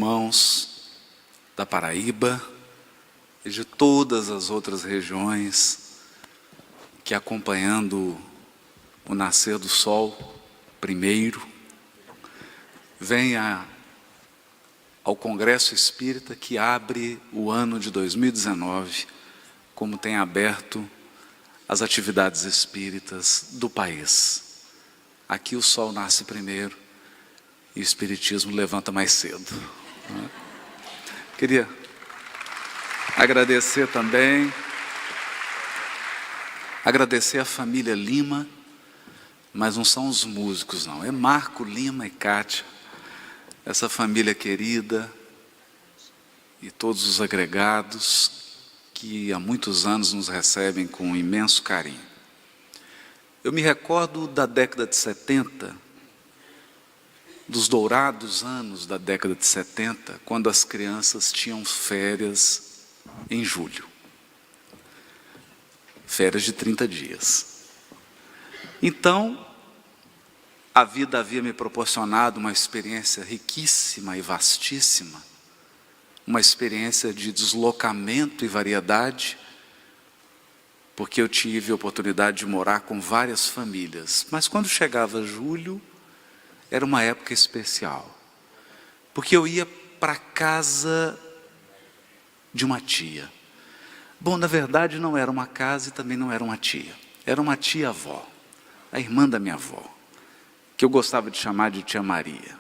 irmãos da Paraíba e de todas as outras regiões que, acompanhando o nascer do sol primeiro, vem ao Congresso Espírita que abre o ano de 2019, como tem aberto as atividades espíritas do país. Aqui o sol nasce primeiro e o Espiritismo levanta mais cedo. Queria agradecer também, agradecer a família Lima, mas não são os músicos não, é Marco Lima e Kátia, essa família querida e todos os agregados que há muitos anos nos recebem com imenso carinho. Eu me recordo da década de 70, dos dourados anos da década de 70, quando as crianças tinham férias em julho. Férias de 30 dias. Então, a vida havia me proporcionado uma experiência riquíssima e vastíssima, uma experiência de deslocamento e variedade, porque eu tive a oportunidade de morar com várias famílias. Mas quando chegava julho, era uma época especial, porque eu ia para a casa de uma tia. Bom, na verdade não era uma casa e também não era uma tia. Era uma tia-avó, a irmã da minha avó, que eu gostava de chamar de tia Maria.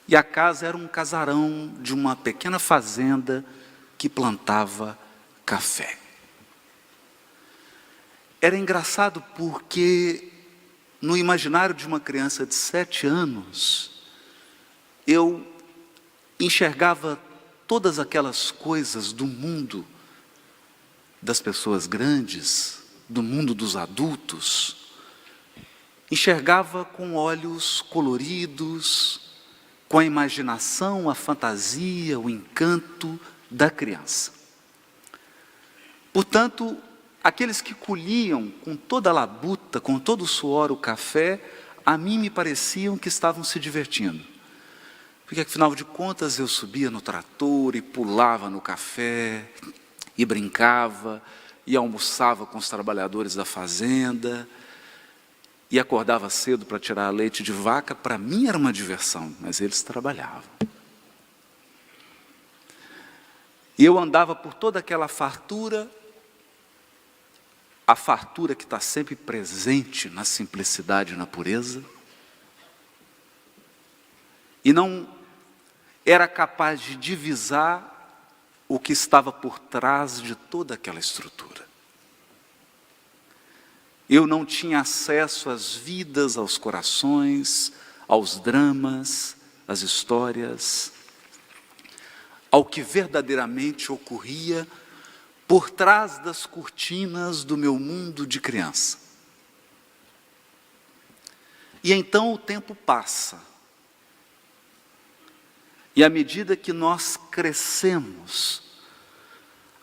E a casa era um casarão de uma pequena fazenda que plantava café. Era engraçado porque no imaginário de uma criança de 7 anos, eu enxergava todas aquelas coisas do mundo das pessoas grandes, do mundo dos adultos, enxergava com olhos coloridos, com a imaginação, a fantasia, o encanto da criança. Portanto, aqueles que colhiam com toda a labuta, com todo o suor o café, a mim me pareciam que estavam se divertindo. Porque, afinal de contas, eu subia no trator e pulava no café, e brincava, e almoçava com os trabalhadores da fazenda, e acordava cedo para tirar leite de vaca. Para mim era uma diversão, mas eles trabalhavam. E eu andava por toda aquela fartura, a fartura que está sempre presente na simplicidade e na pureza, e não era capaz de divisar o que estava por trás de toda aquela estrutura. Eu não tinha acesso às vidas, aos corações, aos dramas, às histórias, ao que verdadeiramente ocorria por trás das cortinas do meu mundo de criança. E então o tempo passa. E à medida que nós crescemos,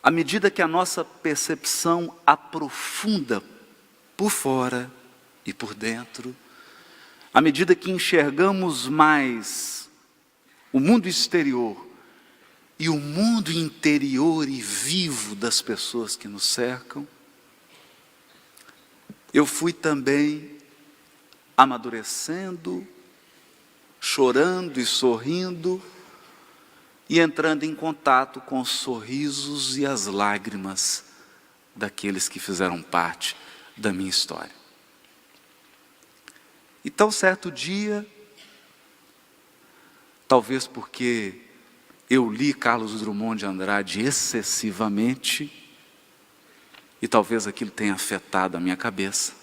à medida que a nossa percepção aprofunda por fora e por dentro, à medida que enxergamos mais o mundo exterior e o mundo interior e vivo das pessoas que nos cercam, eu fui também amadurecendo, chorando e sorrindo, e entrando em contato com os sorrisos e as lágrimas daqueles que fizeram parte da minha história. Então, certo dia, talvez porque eu li Carlos Drummond de Andrade excessivamente, e talvez aquilo tenha afetado a minha cabeça,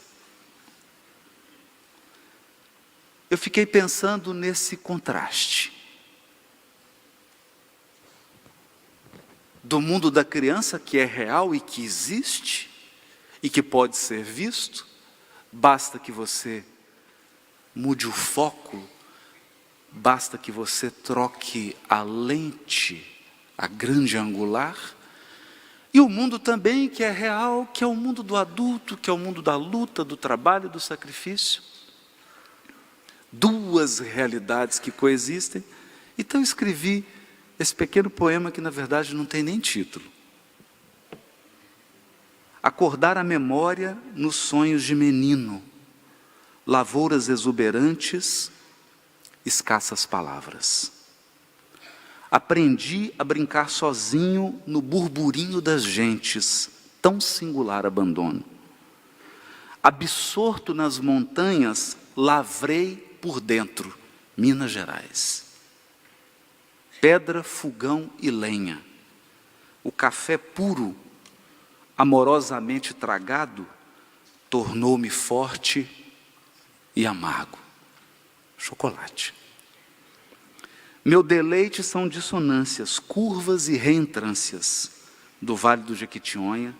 eu fiquei pensando nesse contraste do mundo da criança, que é real e que existe, e que pode ser visto, basta que você mude o foco, basta que você troque a lente, a grande angular, e o mundo também que é real, que é o mundo do adulto, que é o mundo da luta, do trabalho, do sacrifício. Duas realidades que coexistem Então eu escrevi esse pequeno poema que na verdade não tem nem título. Acordar a memória nos sonhos de menino, lavouras exuberantes, escassas palavras. Aprendi a brincar sozinho no burburinho das gentes, tão singular abandono. Absorto nas montanhas, lavrei por dentro, Minas Gerais. Pedra, fogão e lenha. O café puro, amorosamente tragado, tornou-me forte e amargo. Chocolate. Meu deleite são dissonâncias, curvas e reentrâncias do Vale do Jequitinhonha,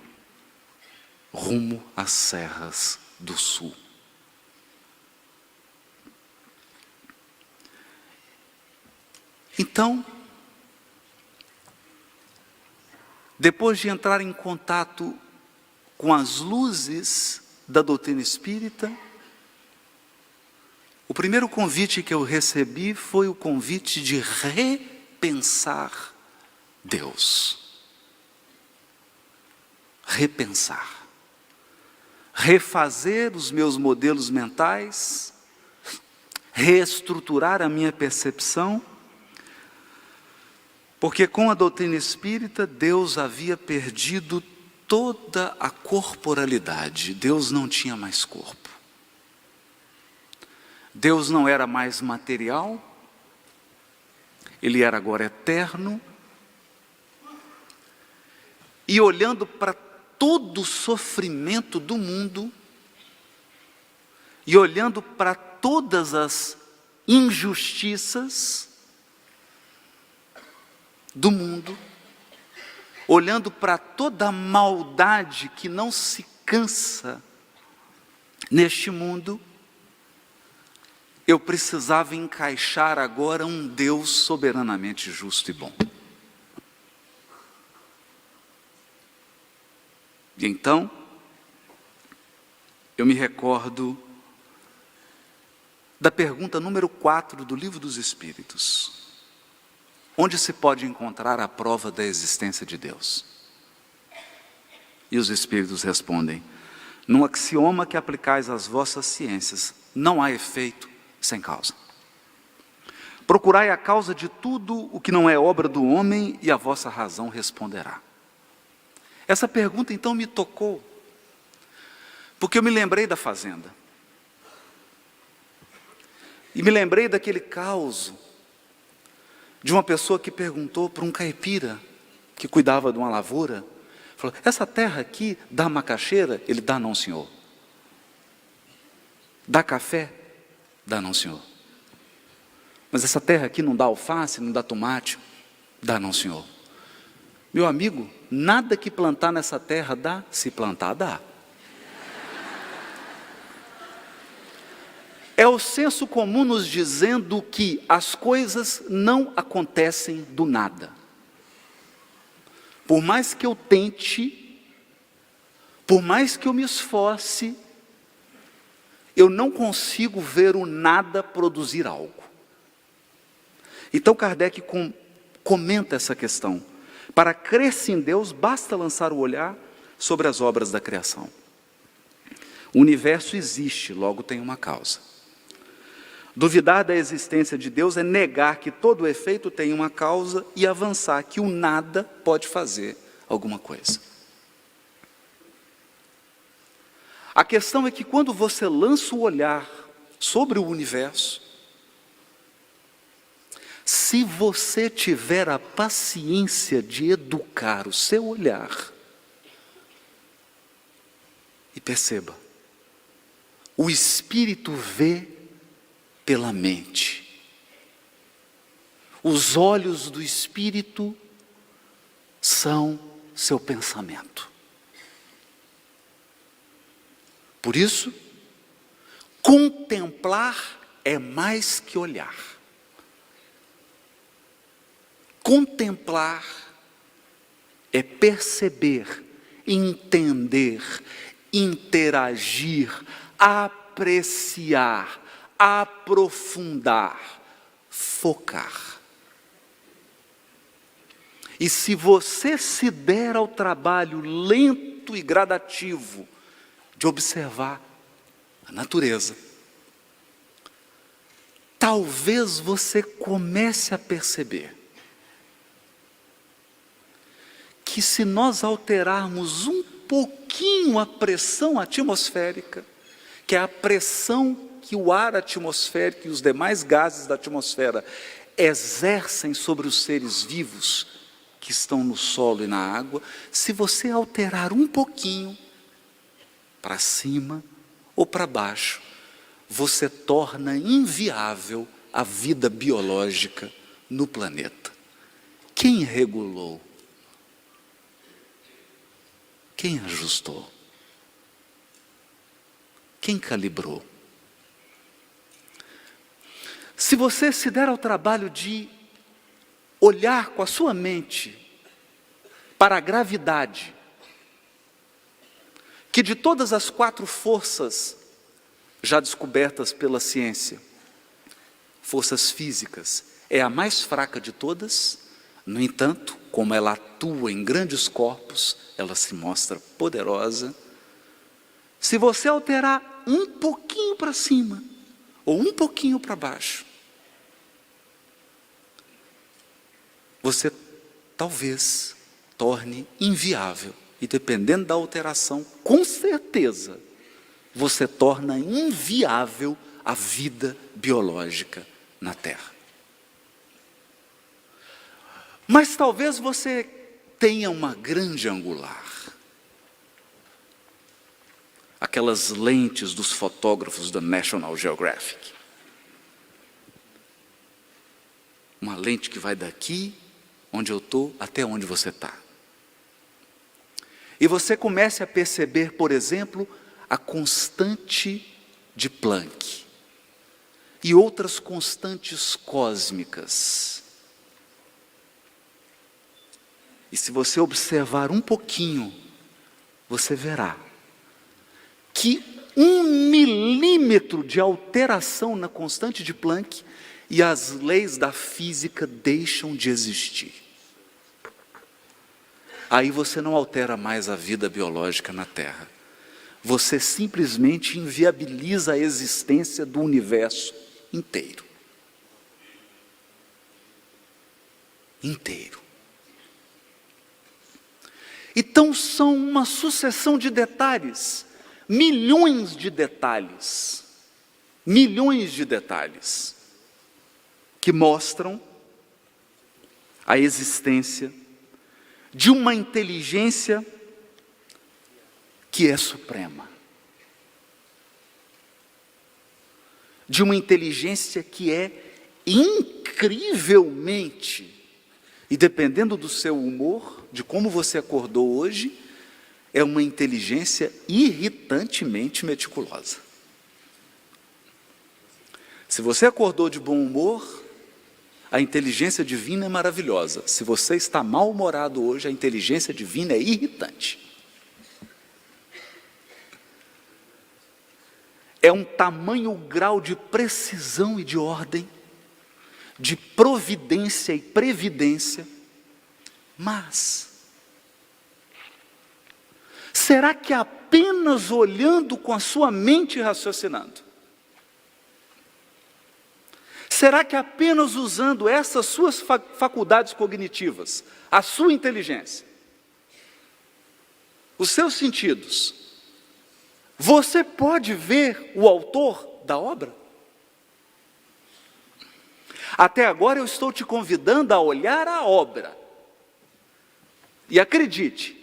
rumo às serras do sul. Então, depois de entrar em contato com as luzes da doutrina espírita, o primeiro convite que eu recebi foi o convite de repensar Deus. Repensar. Refazer os meus modelos mentais, reestruturar a minha percepção, porque com a doutrina espírita, Deus havia perdido toda a corporalidade. Deus não tinha mais corpo. Deus não era mais material, Ele era agora eterno. E olhando para todo o sofrimento do mundo, e olhando para todas as injustiças do mundo, olhando para toda a maldade que não se cansa neste mundo, eu precisava encaixar agora um Deus soberanamente justo e bom. E então, eu me recordo da pergunta número 4 do Livro dos Espíritos. Onde se pode encontrar a prova da existência de Deus? E os Espíritos respondem: num axioma que aplicais às vossas ciências, não há efeito sem causa. Procurai a causa de tudo o que não é obra do homem, e a vossa razão responderá. Essa pergunta então me tocou, porque eu me lembrei da fazenda. E me lembrei daquele caos de uma pessoa que perguntou para um caipira que cuidava de uma lavoura, falou: essa terra aqui dá macaxeira? Ele: dá não, senhor. Dá café? Dá não, senhor. Mas essa terra aqui não dá alface, não dá tomate? Dá não, senhor. Meu amigo, nada que plantar nessa terra dá, se plantar dá. É o senso comum nos dizendo que as coisas não acontecem do nada. Por mais que eu tente, por mais que eu me esforce, eu não consigo ver o nada produzir algo. Então Kardec comenta essa questão. Para crer-se em Deus, basta lançar o olhar sobre as obras da criação. O universo existe, logo tem uma causa. Duvidar da existência de Deus é negar que todo efeito tem uma causa e avançar que o nada pode fazer alguma coisa. A questão é que quando você lança o olhar sobre o universo, se você tiver a paciência de educar o seu olhar, e perceba, o espírito vê pela mente. Os olhos do espírito são seu pensamento. Por isso, contemplar é mais que olhar. Contemplar é perceber, entender, interagir, apreciar, aprofundar, focar. E se você se der ao trabalho lento e gradativo de observar a natureza, talvez você comece a perceber que se nós alterarmos um pouquinho a pressão atmosférica, que é a pressão que o ar atmosférico e os demais gases da atmosfera exercem sobre os seres vivos que estão no solo e na água, se você alterar um pouquinho, para cima ou para baixo, você torna inviável a vida biológica no planeta. Quem regulou? Quem ajustou? Quem calibrou? Se você se der ao trabalho de olhar com a sua mente para a gravidade, que de todas as 4 forças já descobertas pela ciência, forças físicas, é a mais fraca de todas, no entanto, como ela atua em grandes corpos, ela se mostra poderosa. Se você alterar um pouquinho para cima, ou um pouquinho para baixo, você talvez torne inviável, e dependendo da alteração, com certeza, você torna inviável a vida biológica na Terra. Mas talvez você tenha uma grande angular. Aquelas lentes dos fotógrafos da National Geographic. Uma lente que vai daqui, onde eu estou, até onde você está. E você comece a perceber, por exemplo, a constante de Planck e outras constantes cósmicas. E se você observar um pouquinho, você verá que 1 milímetro de alteração na constante de Planck e as leis da física deixam de existir. Aí você não altera mais a vida biológica na Terra. Você simplesmente inviabiliza a existência do universo inteiro. Inteiro. Então são uma sucessão de detalhes, milhões de detalhes, que mostram a existência de uma inteligência que é suprema, de uma inteligência que é incrivelmente, e dependendo do seu humor, de como você acordou hoje, é uma inteligência irritantemente meticulosa. Se você acordou de bom humor, a inteligência divina é maravilhosa. Se você está mal-humorado hoje, a inteligência divina é irritante. É um tamanho grau de precisão e de ordem, de providência e previdência, mas será que apenas olhando com a sua mente e raciocinando? Será que apenas usando essas suas faculdades cognitivas, a sua inteligência, os seus sentidos, você pode ver o autor da obra? Até agora eu estou te convidando a olhar a obra. E acredite,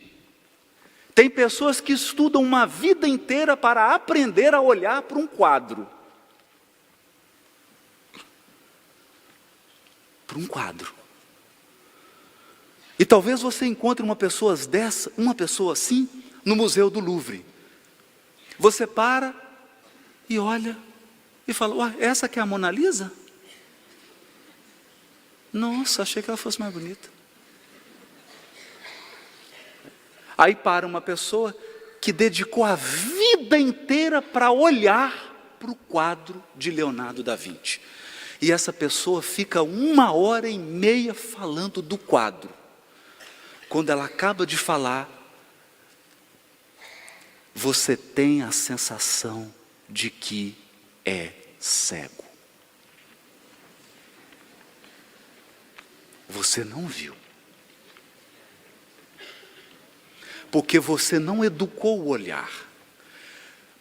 tem pessoas que estudam uma vida inteira para aprender a olhar para um quadro. Para um quadro. E talvez você encontre uma pessoa assim, no Museu do Louvre. Você para e olha e fala, ué, essa que é a Mona Lisa? Nossa, achei que ela fosse mais bonita. Aí para uma pessoa que dedicou a vida inteira para olhar para o quadro de Leonardo da Vinci. E essa pessoa fica 1h30 falando do quadro. quando ela acaba de falar, você tem a sensação de que é cego. Você não viu. Porque você não educou o olhar.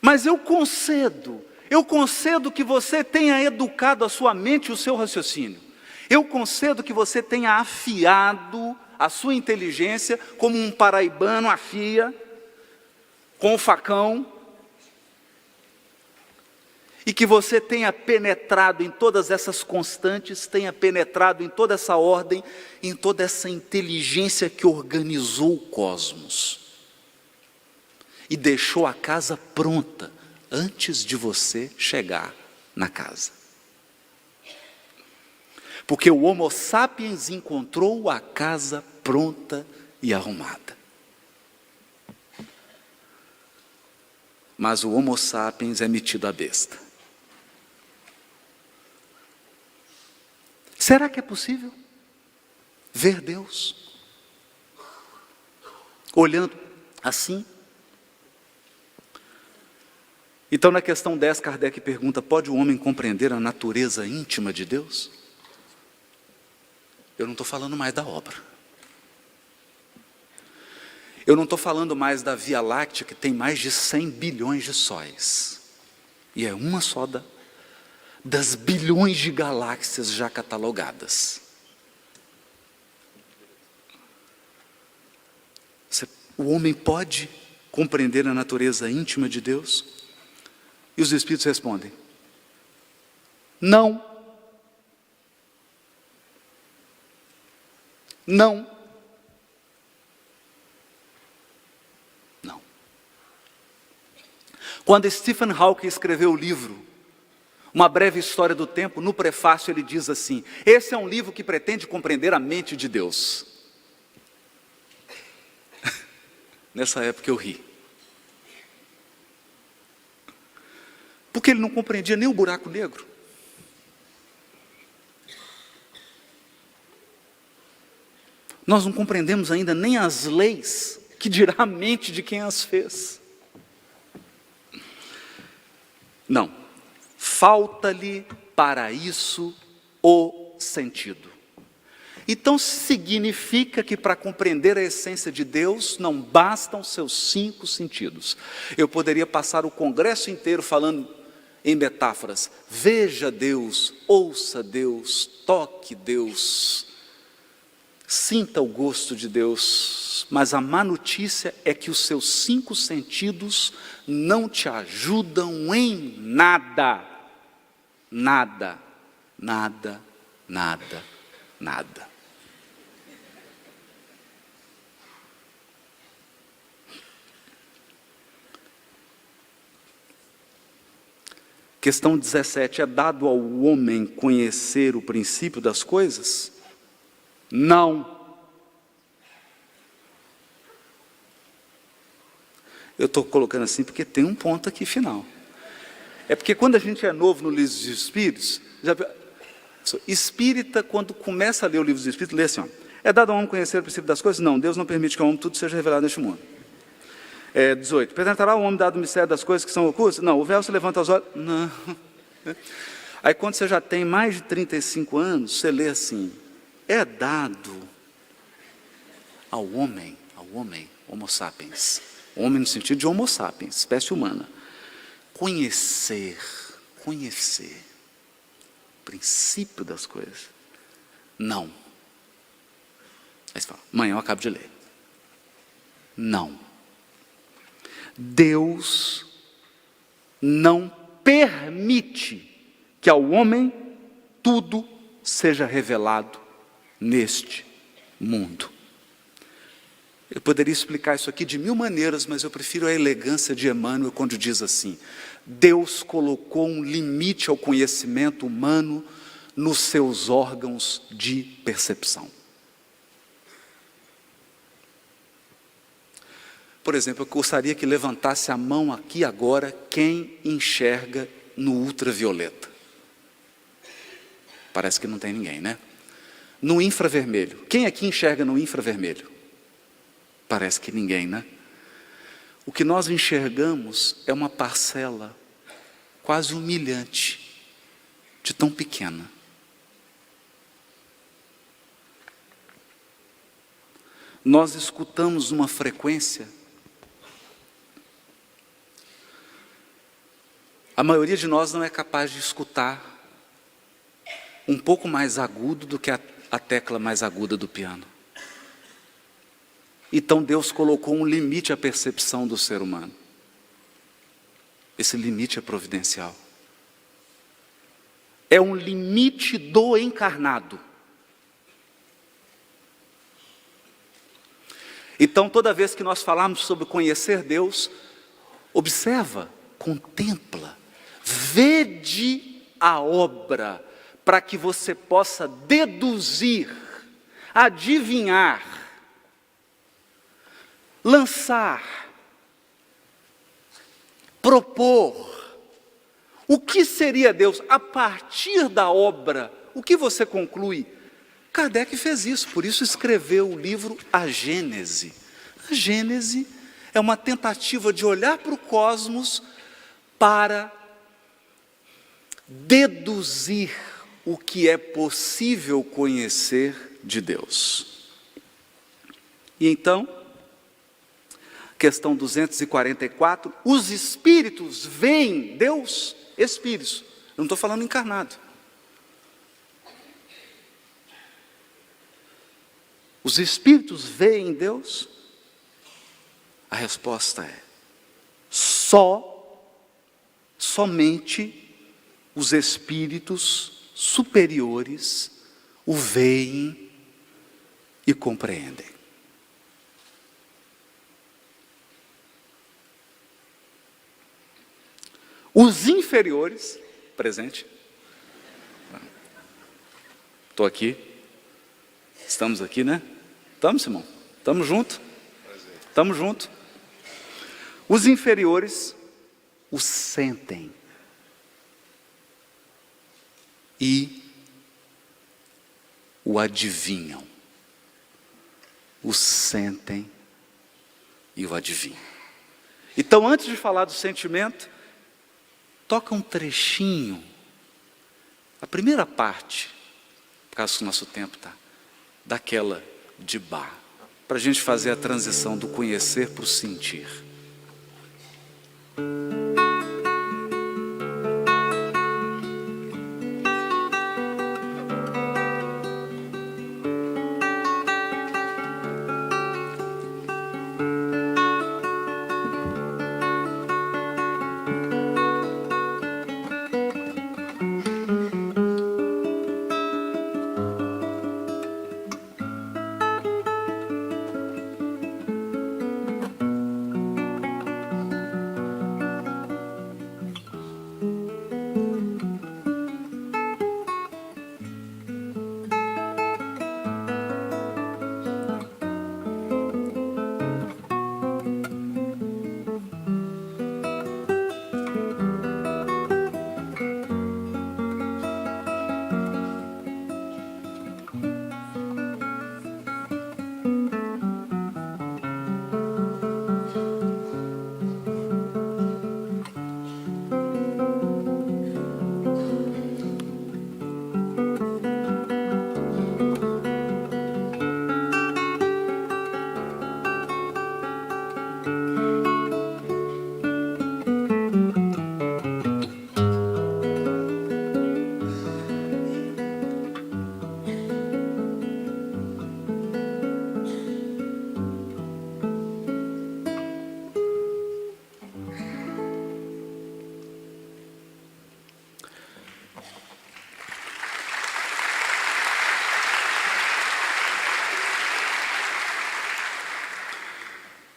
Mas eu concedo que você tenha educado a sua mente e o seu raciocínio. Eu concedo que você tenha afiado a sua inteligência como um paraibano afia com o facão. E que você tenha penetrado em todas essas constantes, tenha penetrado em toda essa ordem, em toda essa inteligência que organizou o cosmos. E deixou a casa pronta antes de você chegar na casa. Porque o Homo sapiens encontrou a casa pronta e arrumada. Mas o Homo sapiens é metido a besta. Será que é possível ver Deus olhando assim? Então, na questão 10, Kardec pergunta: pode o homem compreender a natureza íntima de Deus? Eu não estou falando mais da obra. Eu não estou falando mais da Via Láctea, que tem mais de 100 bilhões de sóis. E é uma só das bilhões de galáxias já catalogadas. O homem pode compreender a natureza íntima de Deus? E os Espíritos respondem: não. Não. Não. Quando Stephen Hawking escreveu o livro Uma Breve História do Tempo, no prefácio ele diz assim: esse é um livro que pretende compreender a mente de Deus. Nessa época eu ri. Porque ele não compreendia nem o buraco negro. Nós não compreendemos ainda nem as leis, que dirá a mente de quem as fez. Não. Falta-lhe para isso o sentido. Então significa que para compreender a essência de Deus não bastam seus 5 sentidos. Eu poderia passar o congresso inteiro falando em metáforas: veja Deus, ouça Deus, toque Deus, sinta o gosto de Deus. Mas a má notícia é que os seus 5 sentidos não te ajudam em nada. Nada, nada, nada, nada. Questão 17, é dado ao homem conhecer o princípio das coisas? Não. Eu estou colocando assim porque tem um ponto aqui final. É porque quando a gente é novo no livro dos Espíritos, espírita, quando começa a ler o livro dos Espíritos, lê assim: ó, é dado ao homem conhecer o princípio das coisas? Não, Deus não permite que ao homem tudo seja revelado neste mundo. 18, penetrará o homem dado o mistério das coisas que são ocultas? Não, o véu se levanta aos olhos? Não. Aí quando você já tem mais de 35 anos, você lê assim: é dado ao homem, Homo sapiens, homem no sentido de Homo sapiens, espécie humana, conhecer o princípio das coisas? Não. Aí você fala: amanhã eu acabo de ler. Não. Deus não permite que ao homem tudo seja revelado neste mundo. Eu poderia explicar isso aqui de 1000 maneiras, mas eu prefiro a elegância de Emmanuel quando diz assim: Deus colocou um limite ao conhecimento humano nos seus órgãos de percepção. Por exemplo, eu gostaria que levantasse a mão aqui agora quem enxerga no ultravioleta. Parece que não tem ninguém, né? No infravermelho. Quem aqui enxerga no infravermelho? Parece que ninguém, né? O que nós enxergamos é uma parcela quase humilhante, de tão pequena. Nós escutamos uma frequência. A maioria de nós não é capaz de escutar um pouco mais agudo do que a tecla mais aguda do piano. Então Deus colocou um limite à percepção do ser humano. Esse limite é providencial. É um limite do encarnado. Então, toda vez que nós falamos sobre conhecer Deus, observa, contempla, vede a obra, para que você possa deduzir, adivinhar, lançar, propor. O que seria Deus? A partir da obra, o que você conclui? Kardec fez isso, por isso escreveu o livro A Gênese. A Gênese é uma tentativa de olhar para o cosmos para deduzir o que é possível conhecer de Deus. E então, questão 244, os espíritos veem Deus, espíritos, eu não estou falando encarnado. Os espíritos veem Deus? A resposta é: somente os espíritos superiores o veem e compreendem. Os inferiores, presente, estou aqui, estamos aqui, né? Estamos, Simão? Estamos juntos? Estamos juntos. Os inferiores o sentem e o adivinham. O sentem e o adivinham. Então, antes de falar do sentimento, toca um trechinho, a primeira parte, por causa do nosso tempo, tá? Daquela de Bach, para a gente fazer a transição do conhecer para o sentir.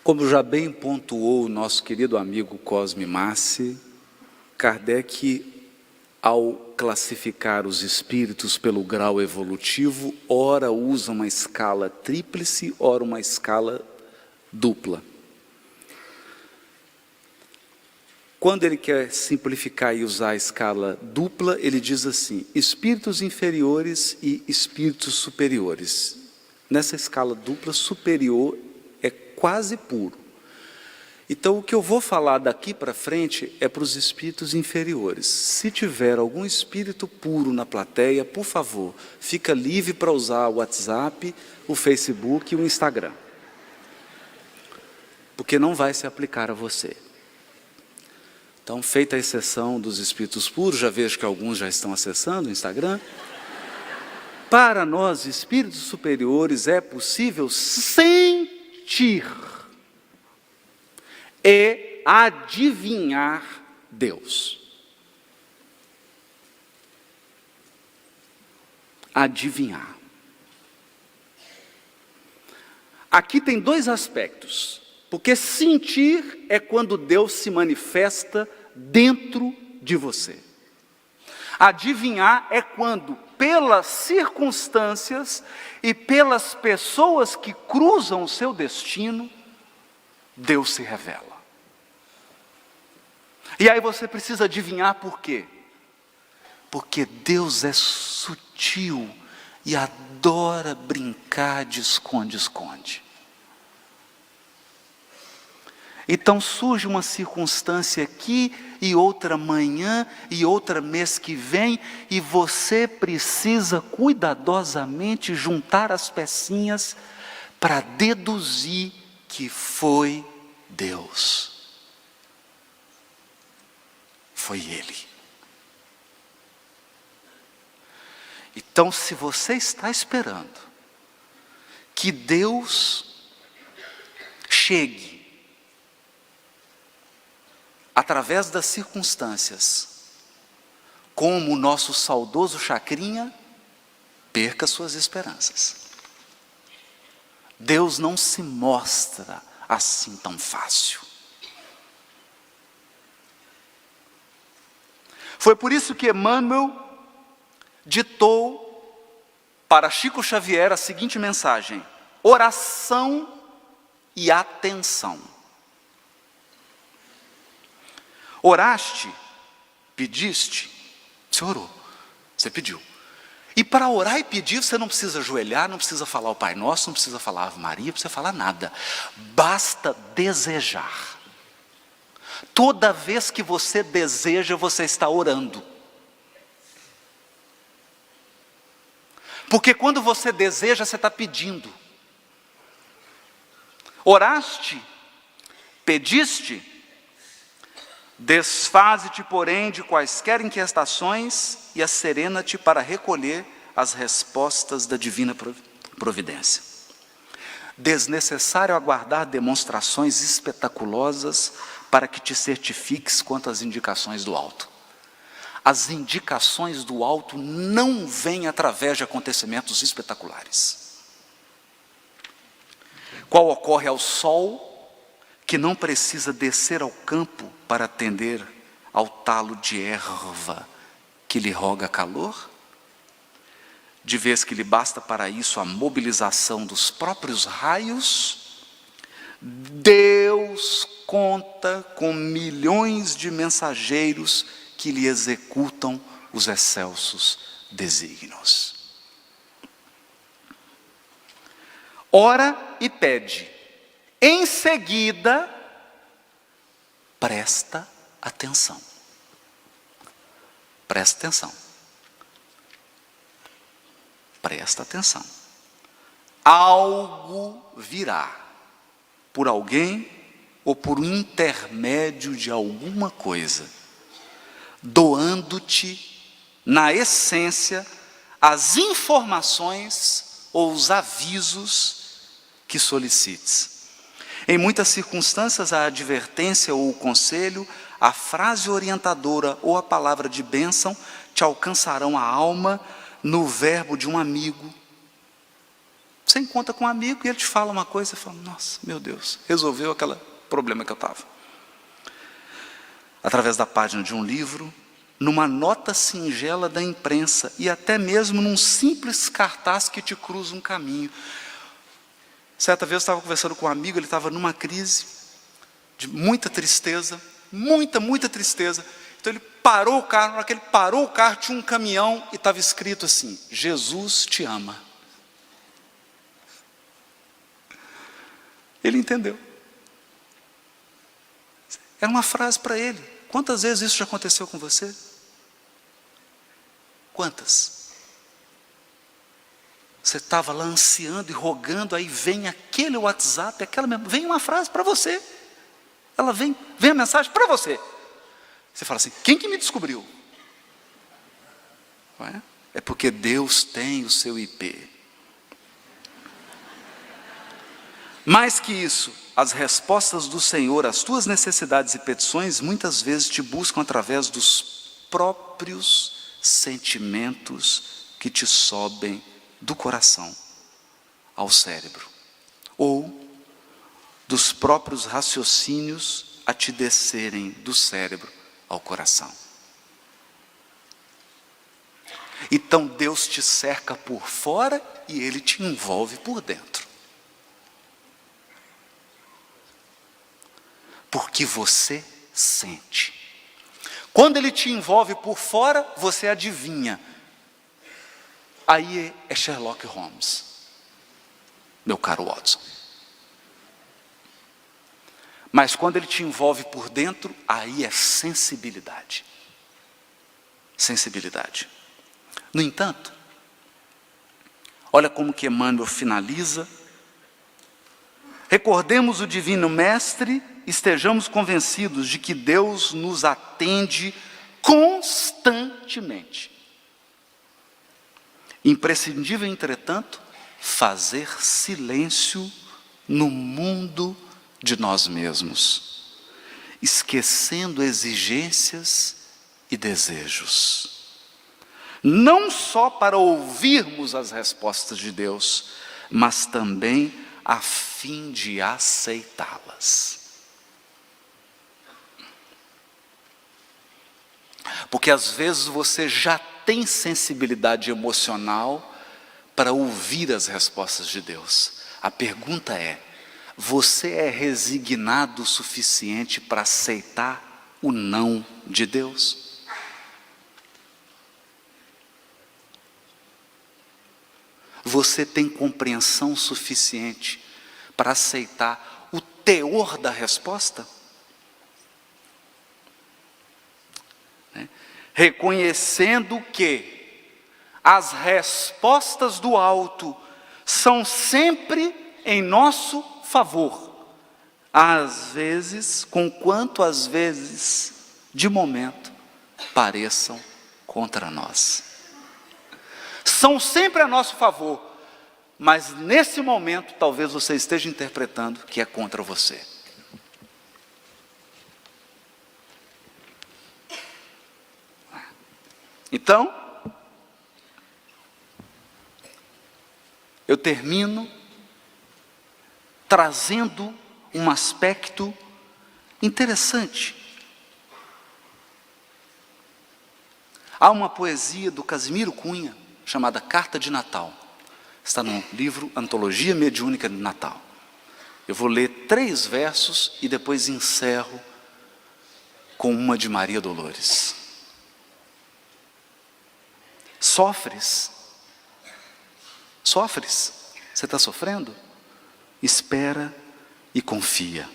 Como já bem pontuou o nosso querido amigo Cosme Massi, Kardec, ao classificar os espíritos pelo grau evolutivo, ora usa uma escala tríplice, ora uma escala dupla. Quando ele quer simplificar e usar a escala dupla, ele diz assim: espíritos inferiores e espíritos superiores. Nessa escala dupla, superior é quase puro. Então, o que eu vou falar daqui para frente é para os espíritos inferiores. Se tiver algum espírito puro na plateia, por favor, fica livre para usar o WhatsApp, o Facebook e o Instagram. Porque não vai se aplicar a você. Então, feita a exceção dos espíritos puros, já vejo que alguns já estão acessando o Instagram. Para nós, espíritos superiores, é possível sentir e adivinhar Deus. Adivinhar. Aqui tem dois aspectos, porque sentir é quando Deus se manifesta dentro de você. Adivinhar é quando, pelas circunstâncias e pelas pessoas que cruzam o seu destino, Deus se revela. E aí você precisa adivinhar por quê? Porque Deus é sutil e adora brincar de esconde-esconde. Então surge uma circunstância aqui, e outra amanhã, e outra mês que vem, e você precisa cuidadosamente juntar as pecinhas para deduzir que foi Deus. Foi Ele. Então, se você está esperando que Deus chegue através das circunstâncias, como o nosso saudoso Chacrinha, perca suas esperanças. Deus não se mostra assim tão fácil. Foi por isso que Emmanuel ditou para Chico Xavier a seguinte mensagem: oração e atenção. Oraste, pediste, você orou, você pediu. E para orar e pedir, você não precisa ajoelhar, não precisa falar o Pai Nosso, não precisa falar Ave Maria, não precisa falar nada. Basta desejar. Toda vez que você deseja, você está orando. Porque quando você deseja, você está pedindo. Oraste, pediste, desfaze-te, porém, de quaisquer inquietações e asserena-te para recolher as respostas da divina providência. Desnecessário aguardar demonstrações espetaculosas para que te certifiques quanto às indicações do alto. As indicações do alto não vêm através de acontecimentos espetaculares. Qual ocorre ao sol, que não precisa descer ao campo para atender ao talo de erva que lhe roga calor, de vez que lhe basta para isso a mobilização dos próprios raios, Deus conta com milhões de mensageiros que lhe executam os excelsos desígnios. Ora e pede. Em seguida, presta atenção. Presta atenção. Presta atenção. Algo virá por alguém ou por um intermédio de alguma coisa, doando-te, na essência, as informações ou os avisos que solicites. Em muitas circunstâncias, a advertência ou o conselho, a frase orientadora ou a palavra de bênção te alcançarão a alma no verbo de um amigo. Você encontra com um amigo e ele te fala uma coisa, você fala: nossa, meu Deus, resolveu aquele problema que eu estava. Através da página de um livro, numa nota singela da imprensa e até mesmo num simples cartaz que te cruza um caminho. Certa vez eu estava conversando com um amigo, ele estava numa crise de muita tristeza, muita tristeza. Então ele parou o carro, na hora que ele parou o carro, tinha um caminhão e estava escrito assim: Jesus te ama. Ele entendeu. Era uma frase para ele. Quantas vezes isso já aconteceu com você? Quantas? Você estava lá ansiando e rogando, aí vem aquele WhatsApp, vem uma frase para você. Ela vem a mensagem para você. Você fala assim, quem que me descobriu? Não é? É porque Deus tem o seu IP. Mais que isso, as respostas do Senhor às tuas necessidades e petições, muitas vezes te buscam através dos próprios sentimentos que te sobem do coração ao cérebro, ou dos próprios raciocínios a te descerem do cérebro ao coração. Então Deus te cerca por fora e Ele te envolve por dentro. Porque você sente. Quando Ele te envolve por fora, você adivinha. Aí é Sherlock Holmes, meu caro Watson. Mas quando Ele te envolve por dentro, aí é sensibilidade. Sensibilidade. No entanto, olha como que Emmanuel finaliza. Recordemos o Divino Mestre, estejamos convencidos de que Deus nos atende constantemente. Imprescindível, entretanto, fazer silêncio no mundo de nós mesmos, esquecendo exigências e desejos. Não só para ouvirmos as respostas de Deus, mas também a fim de aceitá-las. Porque às vezes você já tem sensibilidade emocional para ouvir as respostas de Deus. A pergunta é, você é resignado o suficiente para aceitar o não de Deus? Você tem compreensão suficiente para aceitar o teor da resposta? Reconhecendo que as respostas do alto são sempre em nosso favor. Às vezes, conquanto às vezes, de momento, pareçam contra nós. São sempre a nosso favor, mas nesse momento talvez você esteja interpretando que é contra você. Então, eu termino trazendo um aspecto interessante. Há uma poesia do Casimiro Cunha, chamada Carta de Natal. Está no livro Antologia Mediúnica de Natal. Eu vou ler 3 versos e depois encerro com uma de Maria Dolores. Sofres? Sofres? Você está sofrendo? Espera e confia.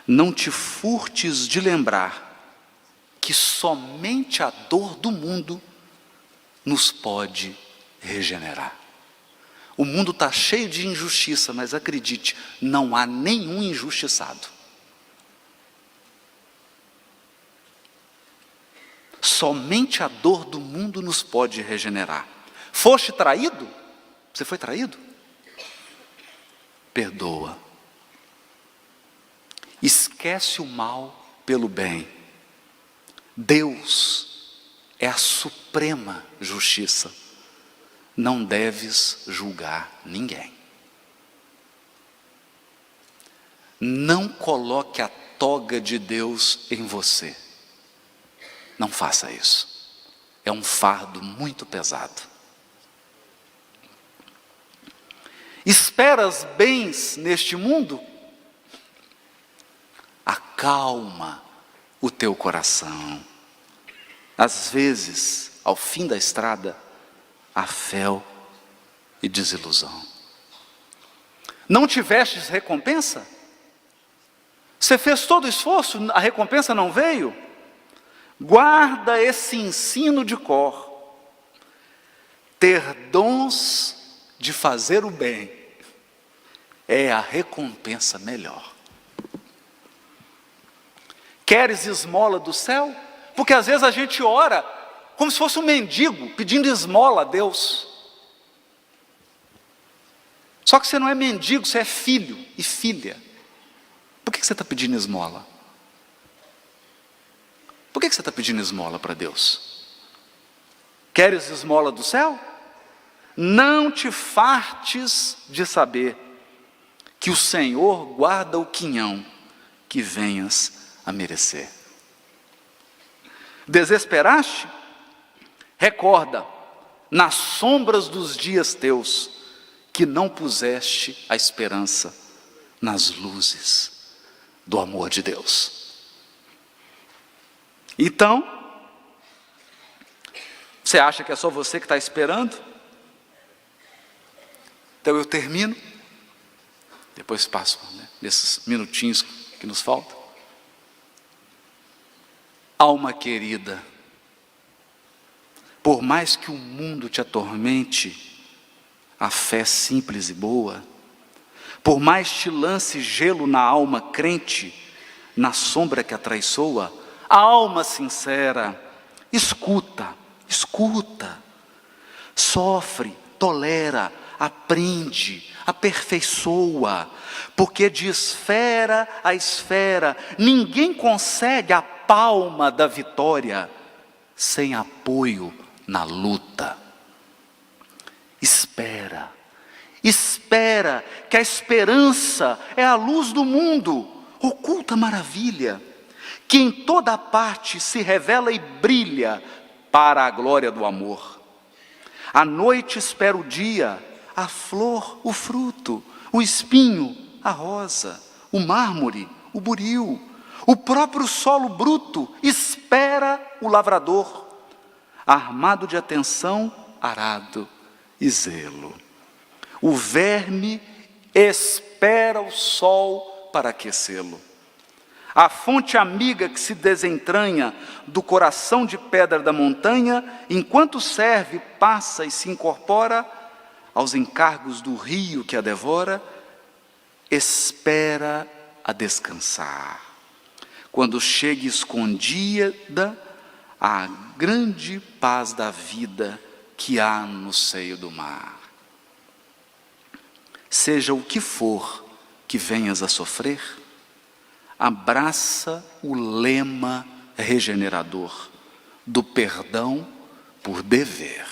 Não te furtes de lembrar que somente a dor do mundo nos pode regenerar. O mundo está cheio de injustiça, mas acredite, não há nenhum injustiçado. Somente a dor do mundo nos pode regenerar. Foste traído? Você foi traído? Perdoa. Esquece o mal pelo bem. Deus é a suprema justiça. Não deves julgar ninguém. Não coloque a toga de Deus em você. Não faça isso. É um fardo muito pesado. Esperas bens neste mundo? Acalma o teu coração. Às vezes, ao fim da estrada, há fel e desilusão. Não tivestes recompensa? Você fez todo o esforço, a recompensa não veio? Guarda esse ensino de cor. Ter dons de fazer o bem é a recompensa melhor. Queres esmola do céu? Porque às vezes a gente ora como se fosse um mendigo pedindo esmola a Deus. Só que você não é mendigo, você é filho e filha. Por que você está pedindo esmola? Por que você está pedindo esmola para Deus? Queres esmola do céu? Não te fartes de saber que o Senhor guarda o quinhão que venhas a merecer. Desesperaste? Recorda, nas sombras dos dias teus, que não puseste a esperança nas luzes do amor de Deus. Então, você acha que é só você que está esperando? Então eu termino, depois passo nesses minutinhos que nos faltam. Alma querida, por mais que o mundo te atormente, a fé simples e boa, por mais te lance gelo na alma crente, na sombra que a traiçoa, a alma sincera, escuta, sofre, tolera, aprende, aperfeiçoa, porque de esfera a esfera, ninguém consegue a palma da vitória sem apoio na luta. Espera, que a esperança é a luz do mundo, oculta maravilha, que em toda parte se revela e brilha para a glória do amor. A noite espera o dia, a flor, o fruto, o espinho, a rosa, o mármore, o buril, o próprio solo bruto espera o lavrador, armado de atenção, arado e zelo. O verme espera o sol para aquecê-lo. A fonte amiga que se desentranha do coração de pedra da montanha, enquanto serve, passa e se incorpora aos encargos do rio que a devora, espera a descansar. Quando chega escondida a grande paz da vida que há no seio do mar. Seja o que for que venhas a sofrer, abraça o lema regenerador do perdão por dever.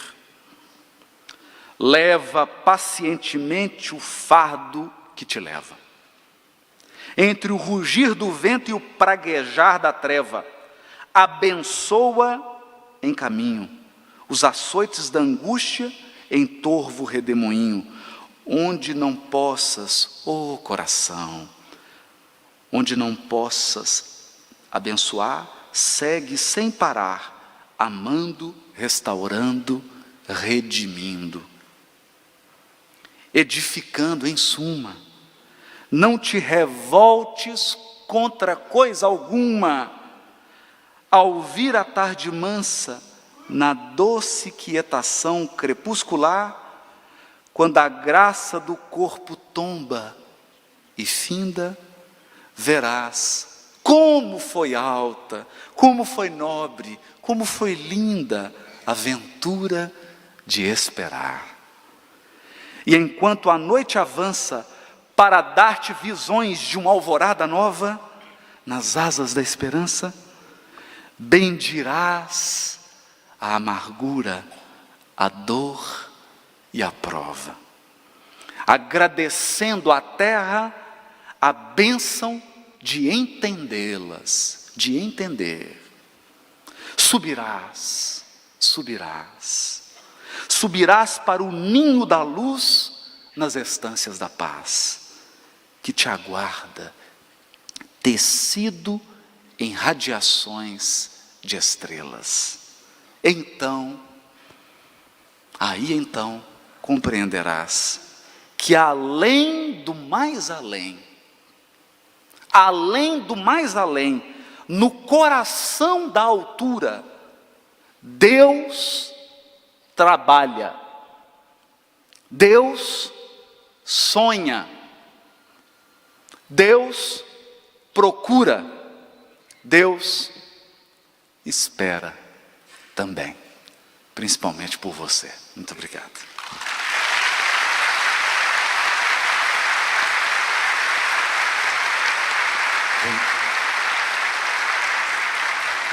Leva pacientemente o fardo que te leva. Entre o rugir do vento e o praguejar da treva, abençoa em caminho os açoites da angústia em torvo redemoinho, onde não possas, ó coração, onde não possas abençoar, segue sem parar, amando, restaurando, redimindo, edificando em suma. Não te revoltes contra coisa alguma, ao vir a tarde mansa, na doce quietação crepuscular, quando a graça do corpo tomba e finda, verás como foi alta, como foi nobre, como foi linda a ventura de esperar. E enquanto a noite avança para dar-te visões de uma alvorada nova, nas asas da esperança, bendirás a amargura, a dor e a prova, agradecendo à terra a bênção de entendê-las, de entender. Subirás para o ninho da luz nas estâncias da paz, que te aguarda, tecido em radiações de estrelas. Aí então, compreenderás que além do mais além, no coração da altura, Deus trabalha, Deus sonha, Deus procura, Deus espera também, principalmente por você. Muito obrigado.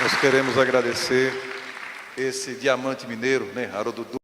Nós queremos agradecer esse diamante mineiro, né, Haroldo.